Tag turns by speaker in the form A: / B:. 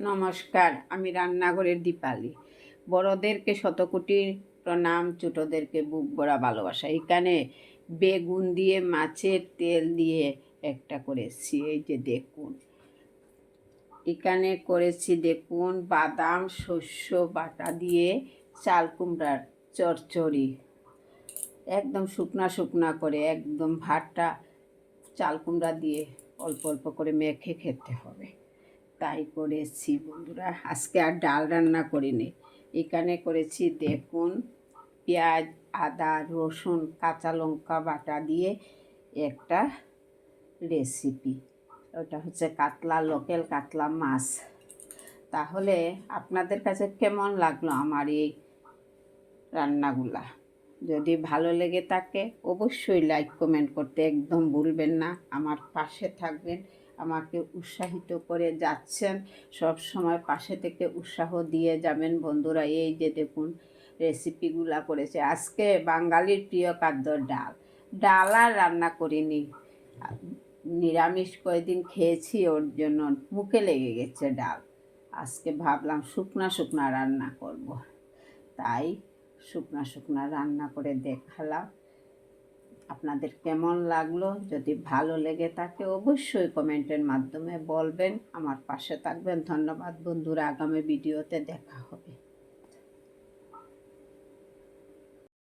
A: নমস্কার, আমি রান্নাঘরের দীপালি। বড়দেরকে শতকোটি প্রণাম, ছোটদেরকে বুক ভরা ভালোবাসা। এখানে বেগুন দিয়ে মাছের তেল দিয়ে একটা করেছি, এই যে দেখুন। এখানে করেছি দেখুন বাদাম শস্য বাটা দিয়ে চাল কুমড়ার চচ্চড়ি, একদম শুকনা শুকনা করে, একদম ভাতটা চাল কুমড়া দিয়ে অল্প অল্প করে মেখে খেতে হবে। তাই করেছি বন্ধুরা। আজকে আর ডাল রান্না করিনি। এখানে করেছি দেখুন পেঁয়াজ আদা রসুন কাঁচা লঙ্কা বাটা দিয়ে একটা রেসিপি। ওটা হচ্ছে কাতলা, লোকাল কাতলা মাছ। তাহলে আপনাদের কাছে কেমন লাগলো আমার এই রান্নাগুলা? যদি ভালো লেগে থাকে অবশ্যই লাইক কমেন্ট করতে একদম ভুলবেন না। আমার পাশে থাকবেন, আমাকে উৎসাহিত করে যাচ্ছেন, সব সময় পাশে থেকে উৎসাহ দিয়ে যাবেন বন্ধুরা। এই যে দেখুন রেসিপিগুলা করেছে। আজকে বাঙালির প্রিয় খাদ্য ডাল। ডাল আর রান্না করিনি, নিরামিষ কয়েকদিন খেয়েছি, ওর জন্য মুখে লেগে গেছে ডাল। আজকে ভাবলাম শুকনা শুকনা রান্না করব, তাই শুকনা শুকনা রান্না করে দেখালাম। আপনাদের কেমন লাগলো? যদি ভালো লেগে থাকে অবশ্যই কমেন্টের মাধ্যমে বলবেন, আমার পাশে থাকবেন। ধন্যবাদ বন্ধুরা, আগামী ভিডিওতে দেখা হবে।